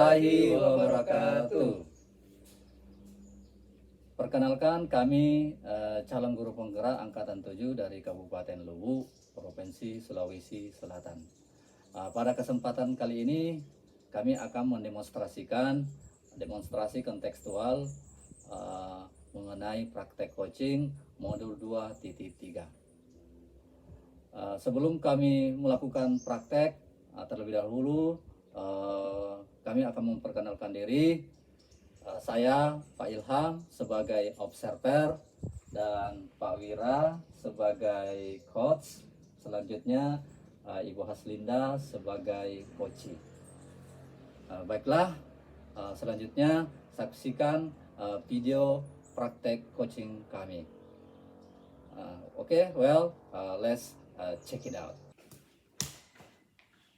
warahmatullahi wabarakatuh. Perkenalkan kami calon guru penggerak angkatan 7 dari Kabupaten Luwu, Provinsi Sulawesi Selatan. Pada kesempatan kali ini kami akan mendemonstrasikan demonstrasi kontekstual mengenai praktek coaching modul 2.3. Sebelum kami melakukan praktek, terlebih dahulu kami akan memperkenalkan diri. Saya Pak Ilham sebagai observer dan Pak Wira sebagai coach. Selanjutnya Ibu Haslinda sebagai coach. Baiklah, selanjutnya saksikan video praktek coaching kami. Let's check it out.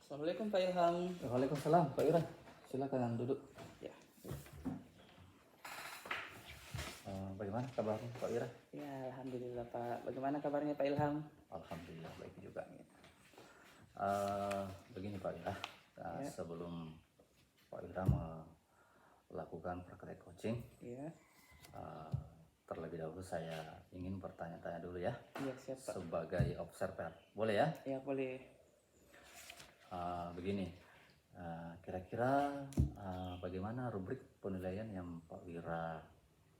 Assalamualaikum Pak Ilham. Waalaikumsalam Pak Wira. Silakan duduk. Ya. Bagaimana kabar Pak Wira? Ya, alhamdulillah Pak. Bagaimana kabarnya Pak Ilham? Alhamdulillah baik juga. Begini Pak Wira, sebelum Pak Wira melakukan praktek coaching, terlebih dahulu saya ingin bertanya-tanya dulu ya. Iya siap Pak. Sebagai observer, boleh ya? Ya boleh. Begini, kira-kira bagaimana rubrik penilaian yang Pak Wira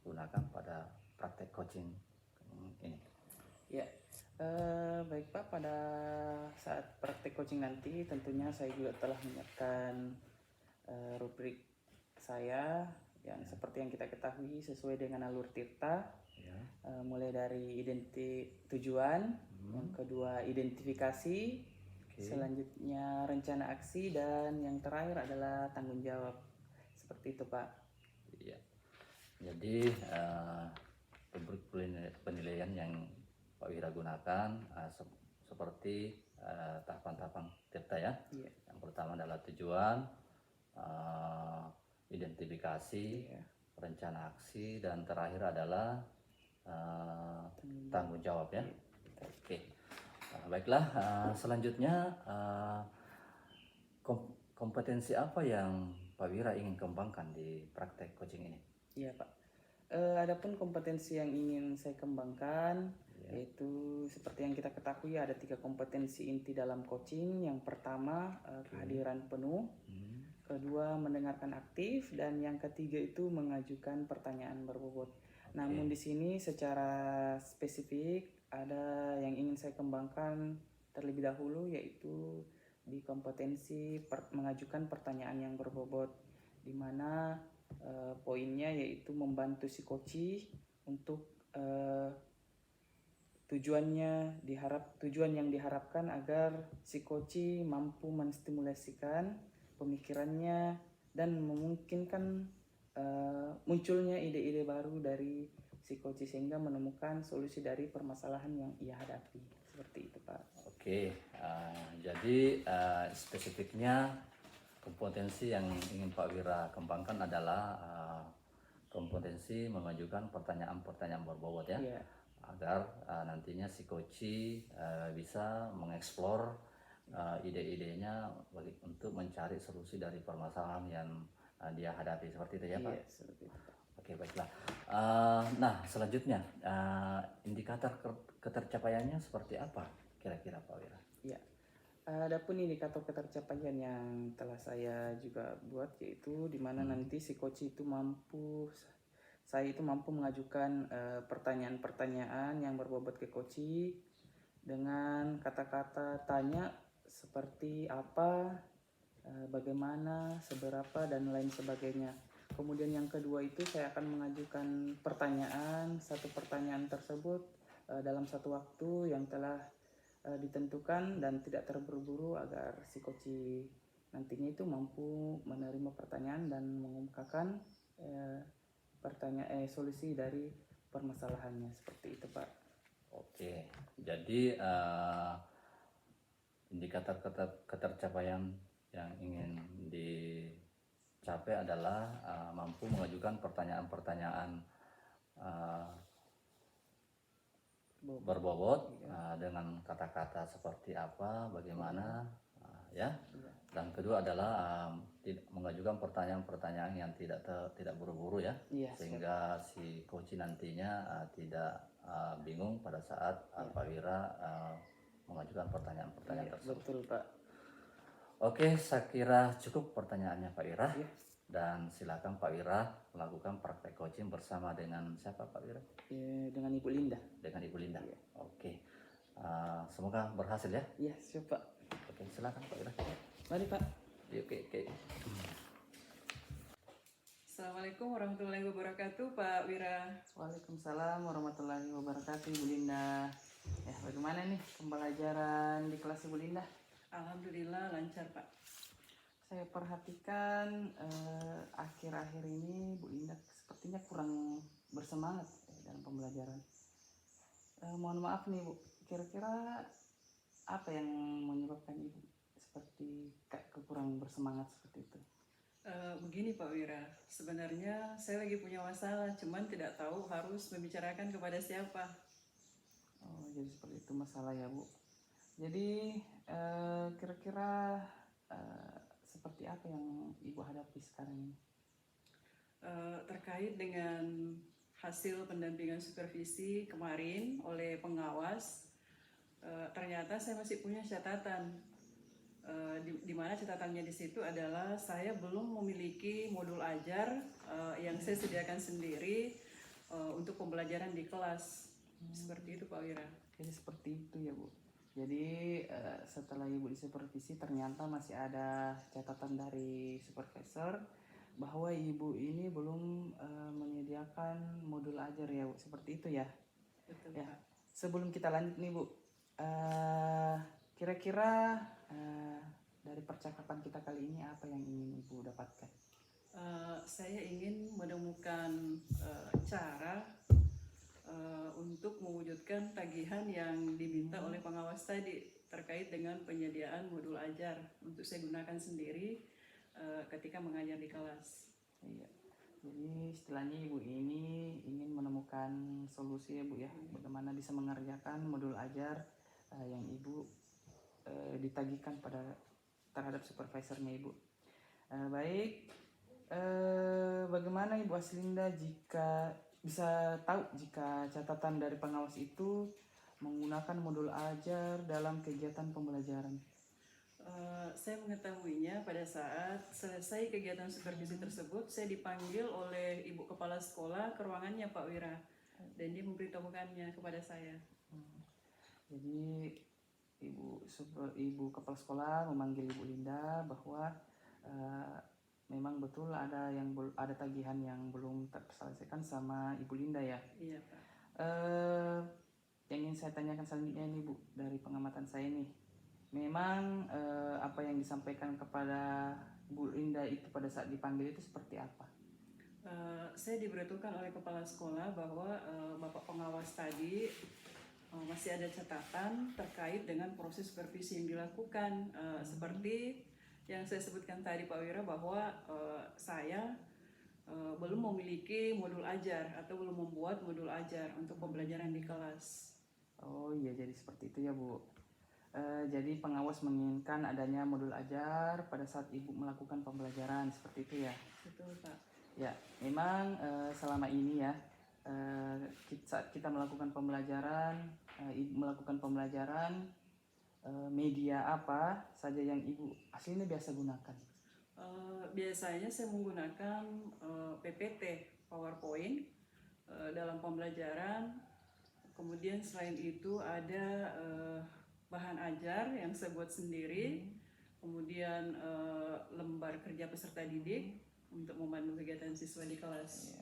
gunakan pada praktek coaching ini? Ya, baik Pak. Pada saat praktek coaching nanti, tentunya saya juga telah menyiapkan rubrik saya yang seperti yang kita ketahui sesuai dengan alur Tirta. Mulai dari tujuan, yang kedua identifikasi, selanjutnya rencana aksi, dan yang terakhir adalah tanggung jawab. Seperti itu Pak. Iya. Jadi rubrik penilaian yang Pak Wira gunakan seperti tahapan-tahapan Tirta ya. Iya. Yang pertama adalah tujuan, identifikasi, rencana aksi, dan terakhir adalah tanggung jawab ya. Oke. Baiklah, selanjutnya kompetensi apa yang Pak Wira ingin kembangkan di praktek coaching ini? Iya Pak. Adapun kompetensi yang ingin saya kembangkan yaitu seperti yang kita ketahui ada 3 kompetensi inti dalam coaching. Yang pertama kehadiran penuh, kedua mendengarkan aktif, dan yang ketiga itu mengajukan pertanyaan berbobot. Namun di sini secara spesifik ada yang ingin saya kembangkan terlebih dahulu yaitu di kompetensi mengajukan pertanyaan yang berbobot, di mana poinnya yaitu membantu si coach untuk tujuan yang diharapkan agar si coach mampu menstimulasikan pemikirannya dan memungkinkan munculnya ide-ide baru dari si coach sehingga menemukan solusi dari permasalahan yang ia hadapi. Seperti itu Pak. Oke, jadi spesifiknya kompetensi yang ingin Pak Wira kembangkan adalah kompetensi mengajukan pertanyaan-pertanyaan berbobot ya, agar nantinya si coach bisa mengeksplor ide-idenya untuk mencari solusi dari permasalahan yang dia hadapi. Seperti itu ya Pak? Iya, seperti itu. Oke, baiklah. Nah, selanjutnya indikator ketercapaiannya seperti apa kira-kira Pak Wira? Ya, adapun indikator ketercapaian yang telah saya juga buat yaitu di mana nanti si coach itu saya itu mampu mengajukan pertanyaan-pertanyaan yang berbobot ke coach dengan kata-kata tanya seperti apa, bagaimana, seberapa, dan lain sebagainya. Kemudian yang kedua itu saya akan mengajukan satu pertanyaan tersebut dalam satu waktu yang telah ditentukan dan tidak terburu-buru agar si coach nantinya itu mampu menerima pertanyaan dan mengungkapkan solusi dari permasalahannya. Seperti itu Pak. Oke, jadi indikator ketercapaian yang ingin dicapai adalah mampu mengajukan pertanyaan-pertanyaan berbobot dengan kata-kata seperti apa, bagaimana, ya. Iya. Dan kedua adalah mengajukan pertanyaan-pertanyaan yang tidak buru-buru ya, Iya, siap. sehingga si coach nantinya tidak bingung pada saat Pak Wira mengajukan pertanyaan-pertanyaan Iya, tersebut. betul Pak. Oke, saya kira cukup pertanyaannya Pak Wira. Iya. Dan silakan Pak Wira melakukan praktek coaching bersama dengan siapa Pak Wira? Dengan Ibu Linda. Dengan Ibu Linda. Iya. Oke. Semoga berhasil ya. Iya, siap Pak. Oke, silakan Pak Wira. Mari Pak. Oke. Assalamualaikum warahmatullahi wabarakatuh, Pak Wira. Waalaikumsalam warahmatullahi wabarakatuh, Ibu Linda. Ya, bagaimana nih pembelajaran di kelas Ibu Linda? Alhamdulillah lancar, Pak. Saya perhatikan akhir-akhir ini Bu Linda sepertinya kurang bersemangat dalam pembelajaran. Mohon maaf nih Bu, kira-kira apa yang menyebabkan Ibu seperti kurang bersemangat seperti itu? Begini Pak Wira, sebenarnya saya lagi punya masalah, cuman tidak tahu harus membicarakan kepada siapa. Oh, jadi seperti itu masalah ya Bu. Jadi kira-kira seperti apa yang Ibu hadapi sekarang ini? Terkait dengan hasil pendampingan supervisi kemarin oleh pengawas, ternyata saya masih punya catatan. Di mana catatannya di situ adalah saya belum memiliki modul ajar yang saya sediakan sendiri untuk pembelajaran di kelas. Seperti itu Pak Wira. Jadi seperti itu ya Bu. Jadi setelah Ibu disupervisi ternyata masih ada catatan dari supervisor bahwa Ibu ini belum menyediakan modul ajar ya Bu. Seperti itu ya. Betul Ya. Pak. Sebelum kita lanjut nih Bu, kira-kira dari percakapan kita kali ini apa yang ingin Ibu dapatkan? Saya ingin menemukan cara untuk mewujudkan tagihan yang diminta oleh pengawas tadi terkait dengan penyediaan modul ajar untuk saya gunakan sendiri ketika mengajar di kelas. Iya. Jadi istilahnya Ibu ini ingin menemukan solusi ya Bu ya, bagaimana bisa mengerjakan modul ajar yang Ibu ditagihkan terhadap supervisornya Ibu. Baik, bagaimana Ibu Aslinda jika bisa tahu jika catatan dari pengawas itu menggunakan modul ajar dalam kegiatan pembelajaran? Saya mengetahuinya pada saat selesai kegiatan supervisi tersebut, saya dipanggil oleh Ibu Kepala Sekolah ke ruangannya Pak Wira, dan dia memberitahukannya kepada saya. Jadi Ibu Kepala Sekolah memanggil Ibu Linda bahwa memang betul ada tagihan yang belum terselesaikan sama Ibu Linda ya. Iya Pak. Yang ingin saya tanyakan selanjutnya ini Bu, dari pengamatan saya nih, memang apa yang disampaikan kepada Bu Linda itu pada saat dipanggil itu seperti apa? Saya diberitahukan oleh kepala sekolah bahwa Bapak pengawas tadi masih ada catatan terkait dengan proses supervisi yang dilakukan, seperti yang saya sebutkan tadi Pak Wira, bahwa saya belum memiliki modul ajar atau belum membuat modul ajar untuk pembelajaran di kelas. Oh iya, jadi seperti itu ya Bu. Jadi pengawas menginginkan adanya modul ajar pada saat Ibu melakukan pembelajaran, seperti itu ya? Betul Pak. Ya, memang selama ini ya saat kita melakukan pembelajaran, Ibu melakukan pembelajaran, media apa saja yang Ibu aslinya biasa gunakan? Biasanya saya menggunakan PPT, PowerPoint dalam pembelajaran. Kemudian selain itu ada bahan ajar yang saya buat sendiri, kemudian lembar kerja peserta didik untuk memandu kegiatan siswa di kelas.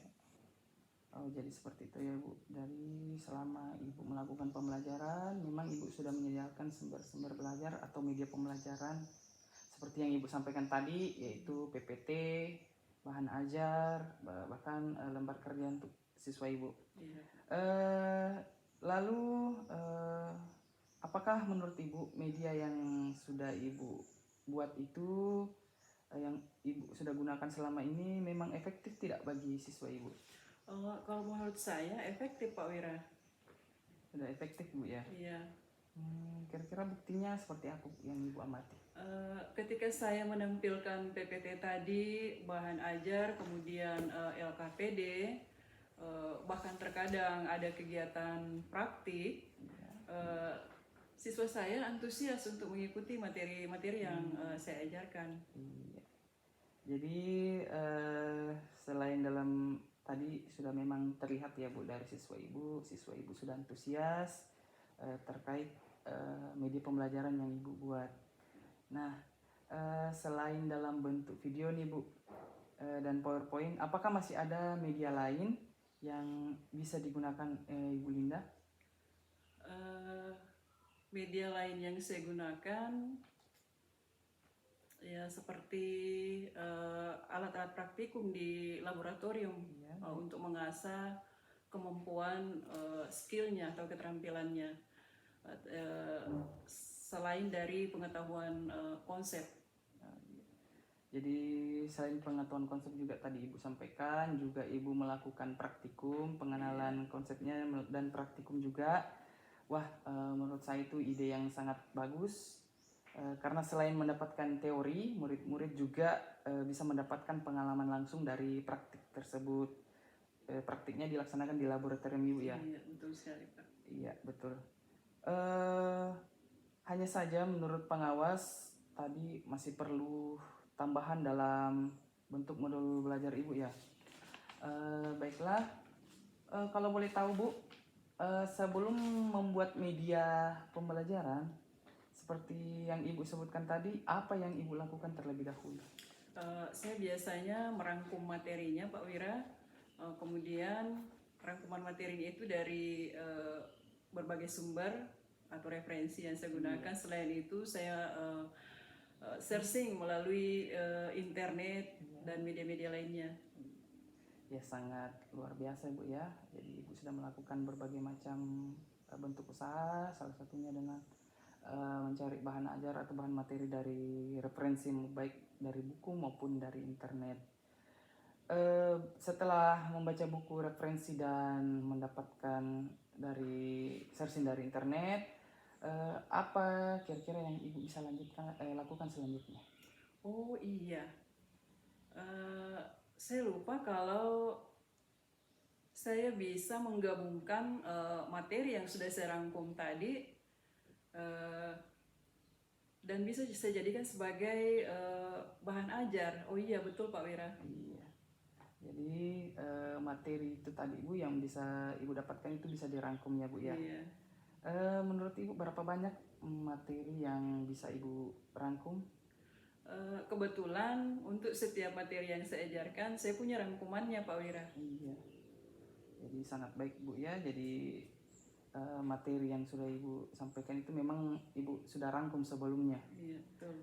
Oh, jadi seperti itu ya Bu. Dari selama Ibu melakukan pembelajaran, memang Ibu sudah menyediakan sumber-sumber belajar atau media pembelajaran seperti yang Ibu sampaikan tadi, yaitu PPT, bahan ajar, bahkan lembar kerja untuk siswa Ibu. Iya. Lalu apakah menurut Ibu media yang sudah Ibu buat itu, yang Ibu sudah gunakan selama ini memang efektif tidak bagi siswa Ibu? Kalau menurut saya efektif Pak Wira. Sudah efektif Bu ya? Iya. Kira-kira buktinya seperti apa Bu, yang Ibu amati? Ketika saya menampilkan PPT tadi, bahan ajar, kemudian LKPD, bahkan terkadang ada kegiatan praktik, siswa saya antusias untuk mengikuti materi-materi yang saya ajarkan. Iya. Jadi selain dalam tadi sudah memang terlihat ya Bu dari siswa Ibu sudah antusias terkait media pembelajaran yang Ibu buat. Nah, selain dalam bentuk video nih Bu dan PowerPoint, apakah masih ada media lain yang bisa digunakan Ibu Linda? Media lain yang saya gunakan ya seperti alat-alat praktikum di laboratorium untuk mengasah kemampuan skillnya atau keterampilannya selain dari pengetahuan konsep. Jadi selain pengetahuan konsep juga tadi Ibu sampaikan, juga Ibu melakukan praktikum, pengenalan konsepnya dan praktikum juga. Wah, menurut saya itu ide yang sangat bagus. Karena selain mendapatkan teori, murid-murid juga bisa mendapatkan pengalaman langsung dari praktik tersebut. Praktiknya dilaksanakan di laboratorium Ibu ya? Iya, betul sekali Pak. Iya, betul. Hanya saja menurut pengawas tadi masih perlu tambahan dalam bentuk modul belajar Ibu ya. Baiklah, kalau boleh tahu Bu, sebelum membuat media pembelajaran seperti yang Ibu sebutkan tadi, apa yang Ibu lakukan terlebih dahulu? Saya biasanya merangkum materinya Pak Wira, kemudian rangkuman materinya itu dari berbagai sumber atau referensi yang saya gunakan. Selain itu saya searching melalui internet dan media-media lainnya. Ya sangat luar biasa Bu ya. Jadi Ibu sudah melakukan berbagai macam bentuk usaha, salah satunya dengan mencari bahan ajar atau bahan materi dari referensi baik dari buku maupun dari internet. Setelah membaca buku referensi dan mendapatkan dari searching dari internet, apa kira-kira yang Ibu bisa lakukan selanjutnya? Oh iya, saya lupa kalau saya bisa menggabungkan materi yang sudah saya rangkum tadi dan bisa saya jadikan sebagai bahan ajar. Oh iya betul Pak Wira. Iya. Jadi materi itu tadi Bu yang bisa Ibu dapatkan itu bisa dirangkum ya Bu ya. Iya. Menurut Ibu berapa banyak materi yang bisa Ibu rangkum? Kebetulan untuk setiap materi yang saya ajarkan saya punya rangkumannya Pak Wira. Iya. Jadi sangat baik Bu ya. Jadi materi yang sudah Ibu sampaikan itu memang Ibu sudah rangkum sebelumnya. Iya betul.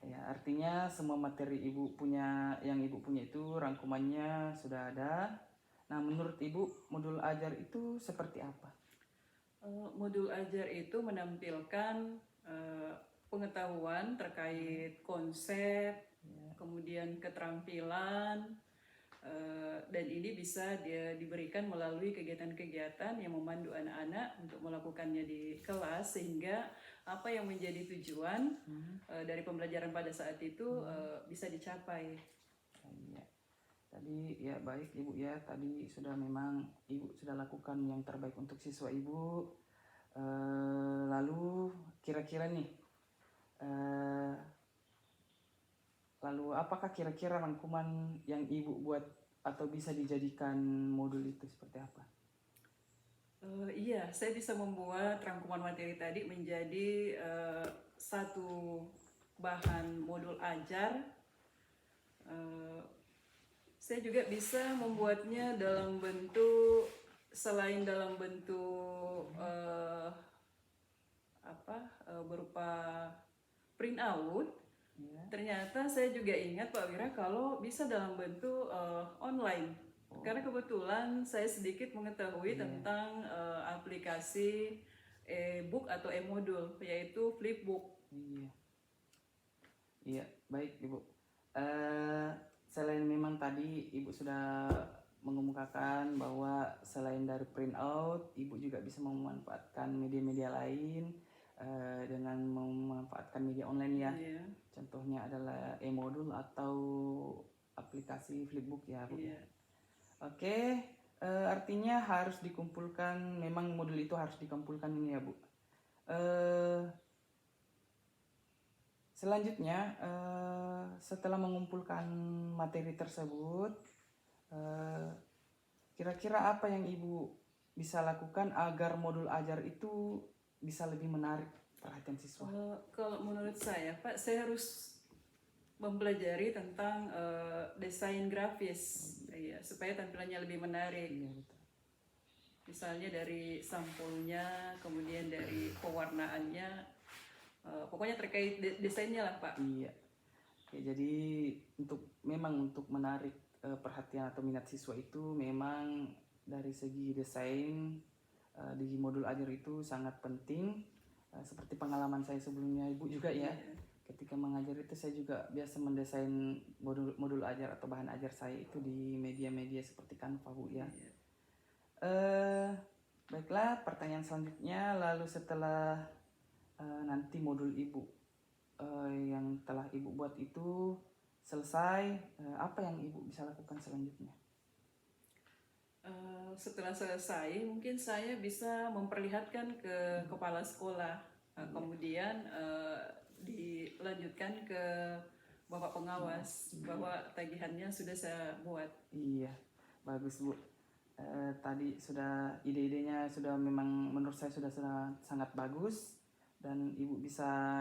Ya, artinya semua materi Ibu punya yang Ibu punya itu rangkumannya sudah ada. Nah, menurut Ibu modul ajar itu seperti apa? Modul ajar itu menampilkan pengetahuan terkait konsep, kemudian keterampilan, dan ini bisa diberikan melalui kegiatan-kegiatan yang memandu anak-anak untuk melakukannya di kelas sehingga apa yang menjadi tujuan dari pembelajaran pada saat itu bisa dicapai. Iya. Tadi ya baik Ibu ya, tadi sudah memang Ibu sudah lakukan yang terbaik untuk siswa Ibu. Lalu kira-kira nih, lalu apakah kira-kira rangkuman yang Ibu buat atau bisa dijadikan modul itu seperti apa? Iya, saya bisa membuat rangkuman materi tadi menjadi satu bahan modul ajar. Saya juga bisa membuatnya dalam bentuk selain dalam bentuk berupa print out. Ternyata saya juga ingat Pak Wira kalau bisa dalam bentuk online. Karena kebetulan saya sedikit mengetahui tentang aplikasi e-book atau e-modul yaitu Flipbook. Iya, baik Ibu. Selain memang tadi Ibu sudah mengemukakan bahwa selain dari print out, Ibu juga bisa memanfaatkan media-media lain dengan memanfaatkan media online ya. Iya, Contohnya adalah e-modul atau aplikasi Flipbook ya Bu. iya. Oke, artinya harus dikumpulkan, memang modul itu harus dikumpulkan ini ya Bu. Selanjutnya, setelah mengumpulkan materi tersebut, kira-kira apa yang Ibu bisa lakukan agar modul ajar itu bisa lebih menarik perhatian siswa? Kalau menurut saya, Pak, saya harus mempelajari tentang desain grafis, iya, supaya tampilannya lebih menarik. Iya betul. Misalnya dari sampulnya, kemudian dari pewarnaannya, pokoknya terkait desainnya lah, Pak. Iya. Oke, jadi memang untuk menarik perhatian atau minat siswa itu memang dari segi desain di modul ajar itu sangat penting. Seperti pengalaman saya sebelumnya Ibu juga ya. Iya. Ketika mengajar itu saya juga biasa mendesain modul ajar atau bahan ajar saya itu di media-media seperti Canva Bu ya. Iya. Baiklah, pertanyaan selanjutnya, lalu setelah nanti modul Ibu yang telah Ibu buat itu selesai, apa yang Ibu bisa lakukan selanjutnya? Setelah selesai, mungkin saya bisa memperlihatkan ke kepala sekolah, kemudian dilanjutkan ke Bapak pengawas bahwa tagihannya sudah saya buat. Iya, bagus Bu. Tadi sudah ide-idenya sudah memang menurut saya sudah sangat bagus, dan Ibu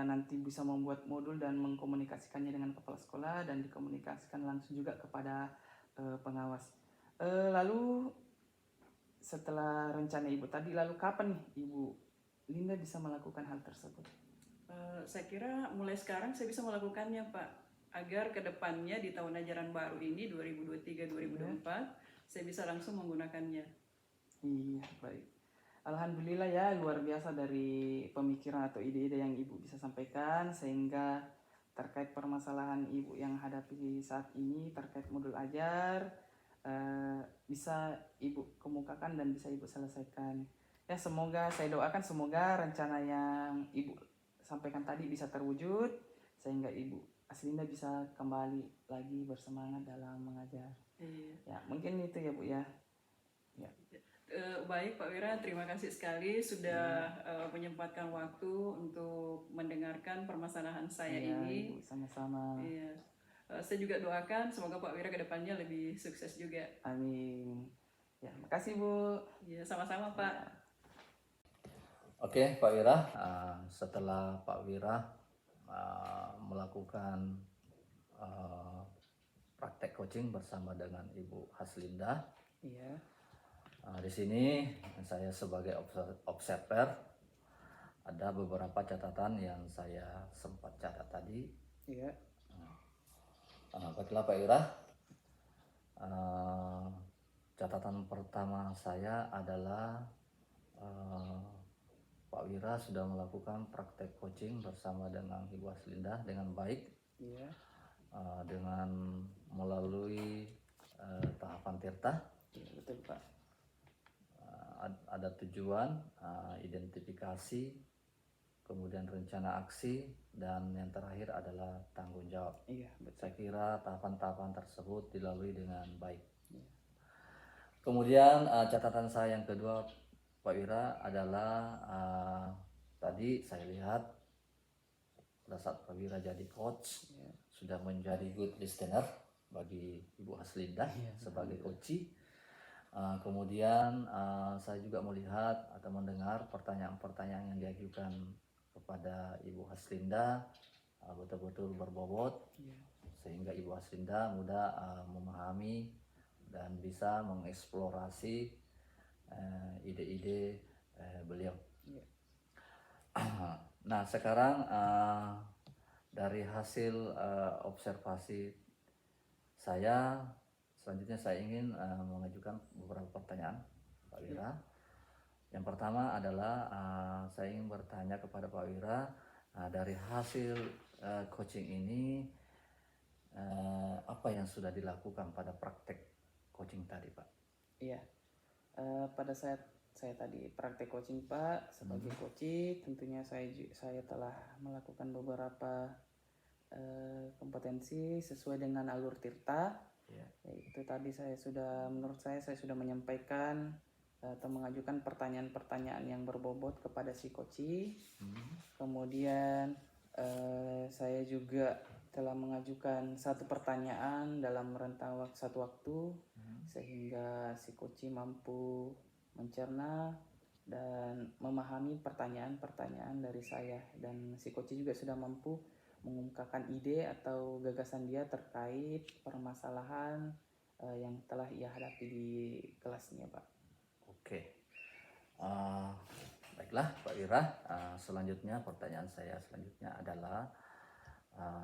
nanti bisa membuat modul dan mengkomunikasikannya dengan kepala sekolah dan dikomunikasikan langsung juga kepada pengawas. Lalu setelah rencana Ibu tadi, lalu kapan nih Ibu Linda bisa melakukan hal tersebut? Saya kira mulai sekarang saya bisa melakukannya, Pak, agar kedepannya di tahun ajaran baru ini 2023-2024 saya bisa langsung menggunakannya. Iya, baik. Alhamdulillah ya, luar biasa dari pemikiran atau ide-ide yang Ibu bisa sampaikan, sehingga terkait permasalahan Ibu yang hadapi saat ini terkait modul ajar bisa Ibu kemukakan dan bisa Ibu selesaikan. Ya, semoga saya doakan semoga rencana yang Ibu sampaikan tadi bisa terwujud, sehingga Ibu Aslinda bisa kembali lagi bersemangat dalam mengajar. Iya. Ya, mungkin itu ya Bu ya. Ya. Baik Pak Wira, terima kasih sekali sudah menyempatkan waktu untuk mendengarkan permasalahan saya Ya, ini. Ibu, sama-sama. Iya. Saya juga doakan semoga Pak Wira kedepannya lebih sukses juga. Amin. Ya, makasih Bu. Iya, sama-sama Pak. Ya. Oke, Pak Wira, setelah Pak Wira melakukan praktek coaching bersama dengan Ibu Haslinda, Iya. di sini saya sebagai observer ada beberapa catatan yang saya sempat catat tadi. Iya. Baiklah Pak Wira, catatan pertama saya adalah Pak Wira sudah melakukan praktek coaching bersama dengan Ibu Haslinda dengan baik, Iya. dengan melalui tahapan tirta. Iya, betul Pak. Ada tujuan, identifikasi, kemudian rencana aksi, dan yang terakhir adalah tanggung jawab. Iya, betul. Saya kira tahapan-tahapan tersebut dilalui dengan baik. Iya. Kemudian catatan saya yang kedua Pak Wira adalah tadi saya lihat pada saat Pak Wira jadi coach, Iya. sudah menjadi good listener bagi Ibu Haslinda sebagai coach. Kemudian saya juga melihat atau mendengar pertanyaan-pertanyaan yang diajukan kepada Ibu Haslinda betul-betul berbobot, sehingga Ibu Haslinda mudah memahami dan bisa mengeksplorasi ide-ide beliau. Nah, sekarang dari hasil observasi saya, selanjutnya saya ingin mengajukan beberapa pertanyaan Pak Wira. Yang pertama adalah saya ingin bertanya kepada Pak Wira, dari hasil coaching ini apa yang sudah dilakukan pada praktek coaching tadi Pak? Iya. Pada saat saya tadi praktek coaching Pak, sebagai coach tentunya saya telah melakukan beberapa kompetensi sesuai dengan alur Tirta. Ya. Yaitu tadi menurut saya sudah menyampaikan atau mengajukan pertanyaan-pertanyaan yang berbobot kepada si coach. Kemudian saya juga telah mengajukan satu pertanyaan dalam rentang satu waktu sehingga si coach mampu mencerna dan memahami pertanyaan-pertanyaan dari saya, dan si coach juga sudah mampu mengungkapkan ide atau gagasan dia terkait permasalahan yang telah ia hadapi di kelasnya, Pak. Oke. Baiklah Pak Wira, selanjutnya pertanyaan saya selanjutnya adalah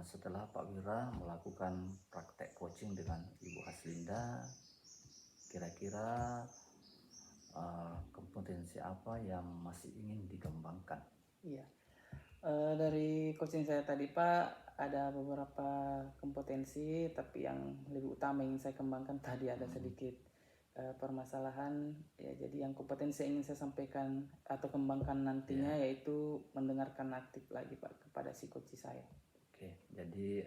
setelah Pak Wira melakukan praktek coaching dengan Ibu Haslinda, kira-kira kompetensi apa yang masih ingin dikembangkan? Iya. Dari coaching saya tadi Pak, ada beberapa kompetensi, tapi yang lebih utama yang ingin saya kembangkan tadi ada sedikit permasalahan ya. Jadi yang kompetensi yang ingin saya sampaikan atau kembangkan nantinya yaitu mendengarkan aktif lagi Pak kepada si coach saya. Oke, jadi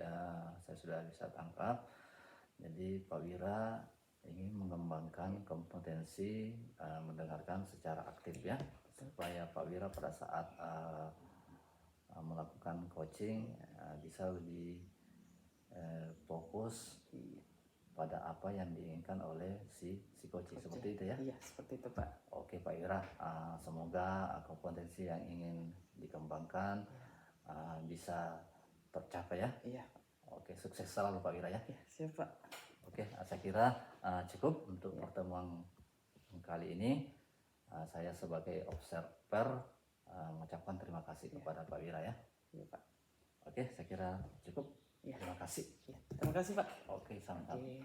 saya sudah bisa tangkap. Jadi Pak Wira ingin mengembangkan kompetensi mendengarkan secara aktif ya, supaya Pak Wira pada saat melakukan coaching bisa lebih fokus pada apa yang diinginkan oleh si coach. Seperti itu ya? Iya, seperti itu Pak. Oke Pak Wira, semoga kompetensi yang ingin dikembangkan bisa tercapai ya. Iya. Oke, sukses selalu Pak Wira ya. Ya, siap Pak. Oke, saya kira cukup untuk pertemuan kali ini. Saya sebagai observer mengucapkan terima kasih kepada Pak Wira ya. Iya Pak. Oke, saya kira cukup. Ya. Terima kasih. Ya, terima kasih Pak. Oke, sama-sama. Oke.